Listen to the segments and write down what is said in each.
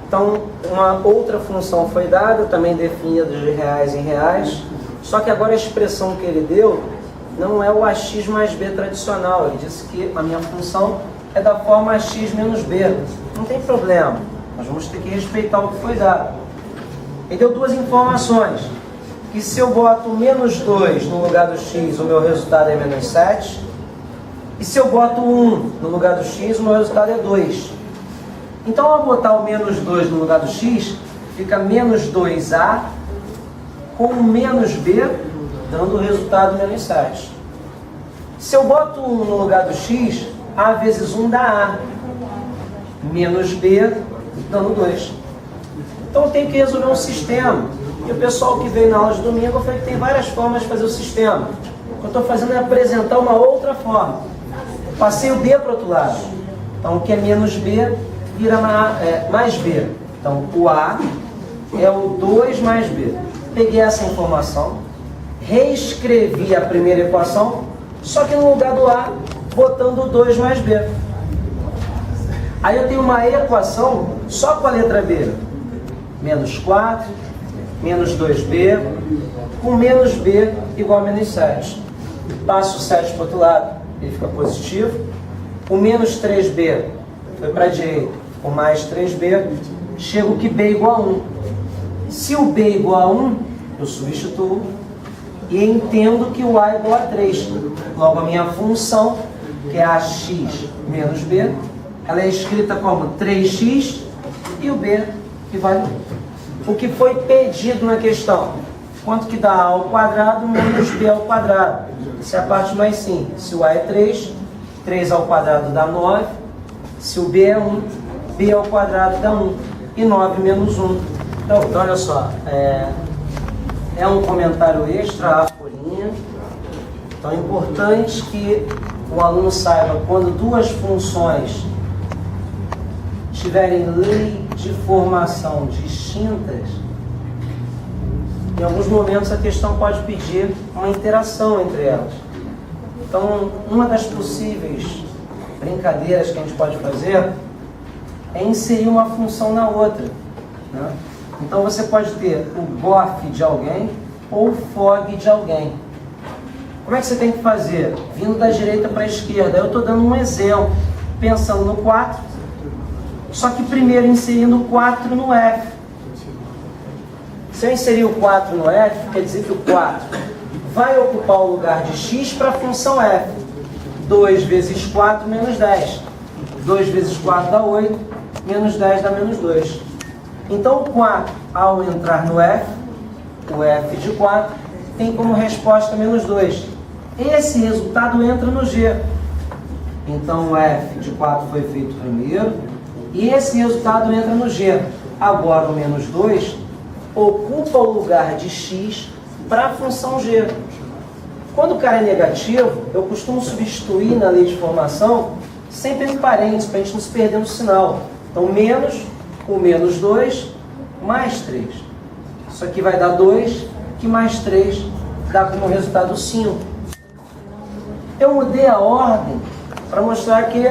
Então, uma outra função foi dada, também definida de reais em reais, só que agora a expressão que ele deu não é o AX mais B tradicional. Ele disse que a minha função é da forma AX menos B. Não tem problema, nós vamos ter que respeitar o que foi dado. Ele deu duas informações, que se eu boto menos 2 no lugar do X, o meu resultado é menos 7, e se eu boto 1 no lugar do X, o meu resultado é 2. Então, ao botar o menos 2 no lugar do X, fica menos 2A com menos B, dando o resultado menos 7. Se eu boto 1 no lugar do X, A vezes 1 dá A, menos B, dando 2. Então, eu tenho que resolver um sistema. E o pessoal que veio na aula de domingo, eu falei que tem várias formas de fazer o sistema. O que eu estou fazendo é apresentar uma outra forma. Passei o B para o outro lado. Então, o que é menos B vira mais B. Então, o A é o 2 mais B. Peguei essa informação, reescrevi a primeira equação, só que no lugar do A, botando o 2 mais B. Aí eu tenho uma equação só com a letra B. Menos 4, menos 2B, com menos B igual a menos 7. Passo o 7 para o outro lado, ele fica positivo. O menos 3B foi para a direita, com mais 3B, chego que B igual a 1. Se o B igual a 1, eu substituo e entendo que o A é igual a 3. Logo, a minha função, que é AX menos B, ela é escrita como 3x e o B que vale 1. O que foi pedido na questão? Quanto que dá A ao quadrado menos B ao quadrado? Essa é a parte mais simples. Se o A é 3, 3 ao quadrado dá 9. Se o B é 1, B ao quadrado dá 1. E 9 menos 1. Então olha só. É um comentário extra, a folhinha. Então é importante que o aluno saiba quando duas funções tiverem lei de formação distintas, em alguns momentos a questão pode pedir uma interação entre elas. Então, uma das possíveis brincadeiras que a gente pode fazer é inserir uma função na outra, né? Então você pode ter o GOF de alguém ou o FOG de alguém. Como é que você tem que fazer? Vindo da direita para a esquerda. Eu estou dando um exemplo, pensando no 4, só que primeiro inserindo o 4 no F. Se eu inserir o 4 no F, quer dizer que o 4 vai ocupar o lugar de x para a função F. 2 vezes 4 menos 10. 2 vezes 4 dá 8, menos 10 dá menos 2. Então o 4, ao entrar no F, o F de 4, tem como resposta menos 2. Esse resultado entra no G. Então o F de 4 foi feito primeiro, e esse resultado entra no G. Agora o menos 2 ocupa o lugar de x para a função G. Quando o cara é negativo, eu costumo substituir na lei de formação sempre em parênteses, para a gente não se perder no sinal. Então, menos o menos 2 mais 3. Isso aqui vai dar 2, que mais 3 dá como resultado 5. Eu mudei a ordem para mostrar que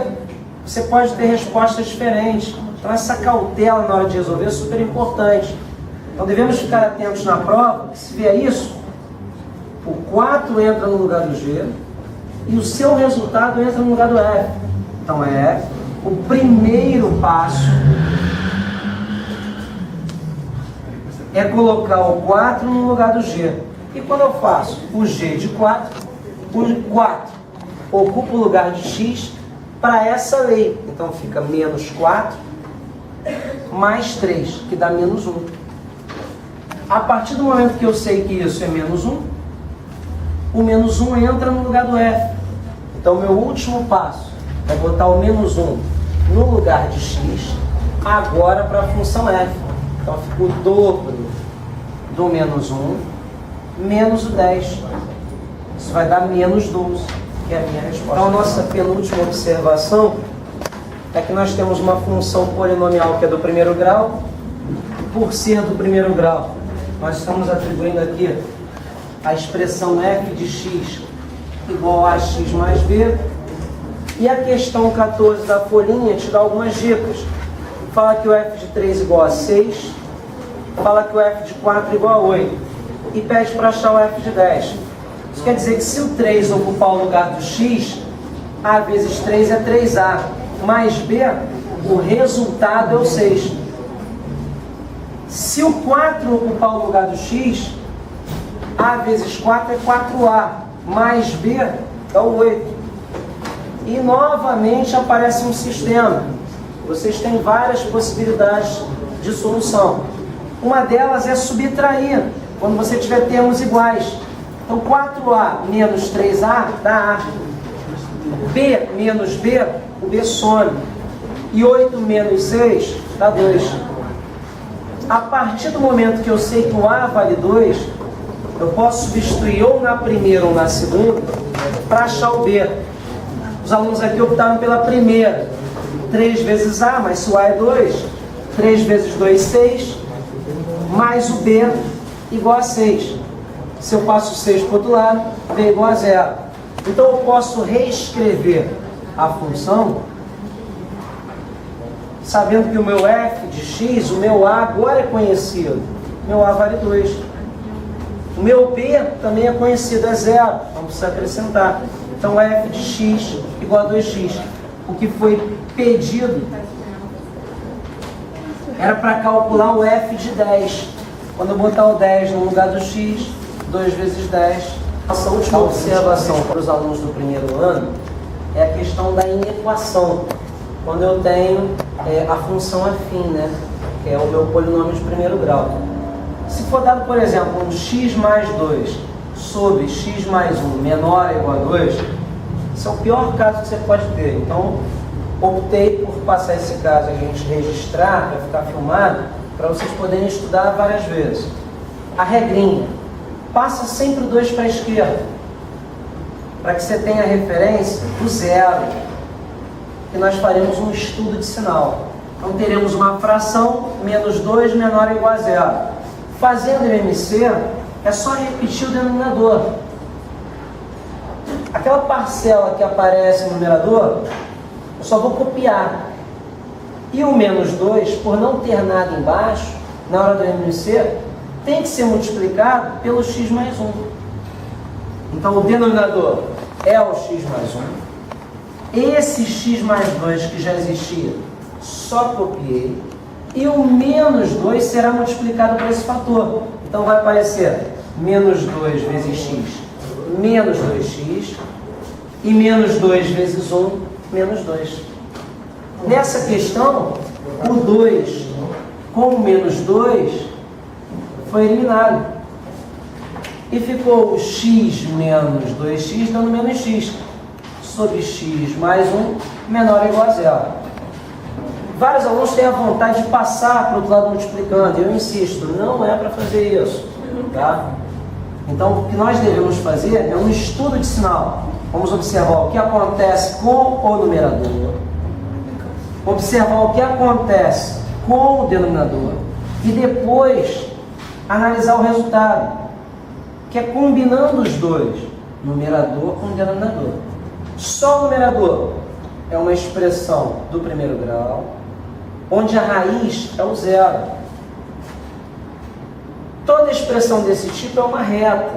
você pode ter respostas diferentes. Então, essa cautela na hora de resolver é super importante. Então, devemos ficar atentos na prova, que se vier isso, o 4 entra no lugar do G e o seu resultado entra no lugar do F. Então, o primeiro passo é colocar o 4 no lugar do G. E quando eu faço o G de 4, o 4 ocupa o lugar de x para essa lei. Então, fica menos 4 mais 3, que dá menos 1. A partir do momento que eu sei que isso é menos 1, o menos 1 entra no lugar do F. Então, meu último passo é botar o menos 1 no lugar de x, agora para a função F. Então, fica o dobro do menos 1 menos o 10. Isso vai dar menos 12, que é a minha resposta. Então, a nossa penúltima observação é que nós temos uma função polinomial que é do primeiro grau. Por ser do primeiro grau, nós estamos atribuindo aqui a expressão f de x igual a x mais b. E a questão 14 da folhinha te dá algumas dicas. fala que o f de 3 igual a 6, fala que o f de 4 igual a 8, e pede para achar o f de 10. Isso quer dizer que se o 3 ocupar o lugar do x, a vezes 3 é 3a, mais b, o resultado é o 6. Se o 4 ocupar o lugar do x, a vezes 4 é 4a, mais b é o 8. E novamente aparece um sistema. Vocês têm várias possibilidades de solução. Uma delas é subtrair, quando você tiver termos iguais. Então 4a menos 3a dá a. B menos b, o b some. E 8 menos 6 dá 2. A partir do momento que eu sei que o a vale 2, eu posso substituir ou na primeira ou na segunda para achar o b. Os alunos aqui optaram pela primeira. 3 vezes a, mas se o a é 2, 3 vezes 2, 6, mais o b igual a 6. Se eu passo 6 para o outro lado, b igual a 0. Então eu posso reescrever a função sabendo que o meu f de x, o meu a agora é conhecido. Meu a vale 2. O meu b também é conhecido, é 0. Não precisa acrescentar. Então f de x igual a 2x. O que foi pedido era para calcular o f de 10. Quando eu botar o 10 no lugar do x, 2 vezes 10. Essa última observação para os alunos do primeiro ano é a questão da inequação. Quando eu tenho a função afim, né? Que é o meu polinômio de primeiro grau. Se for dado, por exemplo, um x mais 2 sobre x mais 1 menor ou igual a 2, esse é o pior caso que você pode ter. Então, optei por passar esse caso a gente registrar, para ficar filmado, para vocês poderem estudar várias vezes. A regrinha: passa sempre o 2 para a esquerda, para que você tenha a referência do zero, que nós faremos um estudo de sinal. Então teremos uma fração, menos 2 menor ou igual a 0. Fazendo o MC, é só repetir o denominador. Aquela parcela que aparece no numerador, eu só vou copiar. E o menos 2, por não ter nada embaixo, na hora do MC, tem que ser multiplicado pelo x mais 1. Então o denominador é o x mais 1. Esse x mais 2 que já existia, só copiei. E o menos 2 será multiplicado por esse fator. Então vai aparecer menos 2 vezes x, menos 2x. E menos 2 vezes 1, menos 2. Nessa questão, o 2 com o menos 2 foi eliminado. E ficou o x menos 2x dando menos x. Sobre x mais 1, menor ou igual a 0. Vários alunos têm a vontade de passar para o outro lado multiplicando. Eu insisto, não é para fazer isso. Tá? Então, o que nós devemos fazer é um estudo de sinal. Vamos observar o que acontece com o numerador, observar o que acontece com o denominador e depois analisar o resultado, que é combinando os dois, numerador com denominador. Só o numerador é uma expressão do primeiro grau, onde a raiz é o zero. Toda expressão desse tipo é uma reta.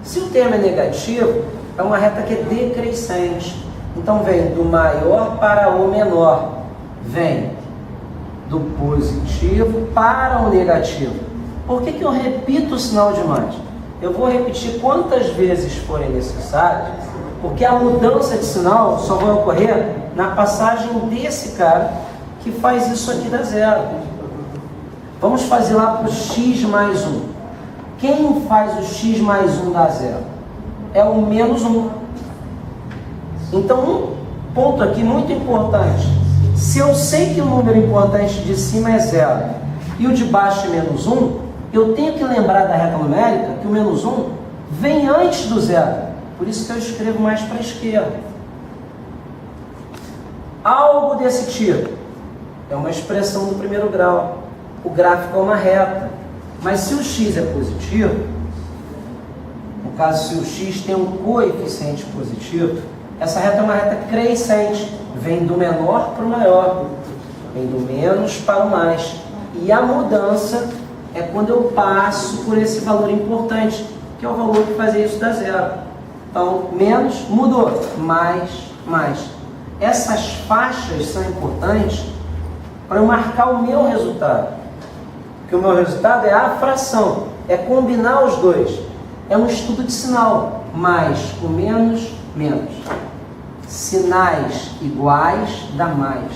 Se o termo é negativo, é uma reta que é decrescente. Então vem do maior para o menor. Vem do positivo para o negativo. Por que eu repito o sinal de mais? Eu vou repetir quantas vezes forem necessárias, porque a mudança de sinal só vai ocorrer na passagem desse cara que faz isso aqui dar zero. Vamos fazer lá para o x mais 1. Quem faz o x mais 1 dar zero? É o menos 1. Então, um ponto aqui muito importante. Se eu sei que o número importante de cima é zero e o de baixo é menos 1, eu tenho que lembrar da reta numérica que o menos 1 vem antes do zero. Por isso que eu escrevo mais para a esquerda. Algo desse tipo é uma expressão do primeiro grau. O gráfico é uma reta. Mas se o x é positivo, no caso se o x tem um coeficiente positivo, essa reta é uma reta crescente. Vem do menor para o maior. vem do menos para o mais. E a mudança é quando eu passo por esse valor importante, que é o valor que fazia isso dar zero. Então, menos mudou, mais. Essas faixas são importantes para eu marcar o meu resultado. Porque o meu resultado é a fração, é combinar os dois. É um estudo de sinal, mais o menos, menos. Sinais iguais dá mais.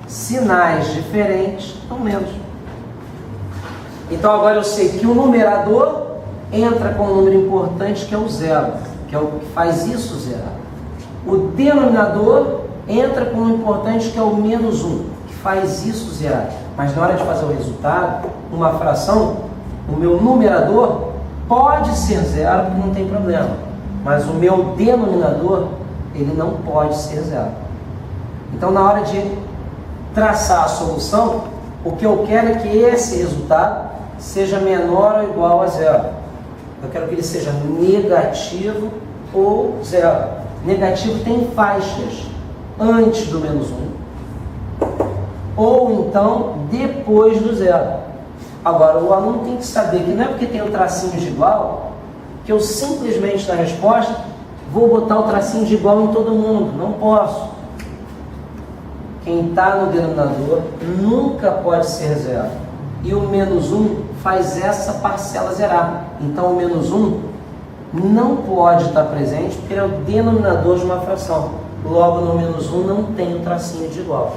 Sinais diferentes dão menos. Então agora eu sei que o numerador entra com um número importante que é o zero, que é o que faz isso zerar. O denominador entra com um importante que é o menos 1, que faz isso zerar. Mas na hora de fazer o resultado, uma fração, o meu numerador pode ser zero, porque não tem problema. Mas o meu denominador, ele não pode ser zero. Então na hora de traçar a solução, o que eu quero é que esse resultado seja menor ou igual a zero. Eu quero que ele seja negativo ou zero. Negativo tem faixas antes do menos 1 ou então depois do zero. Agora, o aluno tem que saber que não é porque tem o tracinho de igual que eu simplesmente na resposta vou botar o tracinho de igual em todo mundo. Não posso. Quem está no denominador nunca pode ser zero. E o menos 1 faz essa parcela zerar. Então o menos 1 não pode estar presente porque ele é o denominador de uma fração. Logo no menos 1 não tem o tracinho de igual.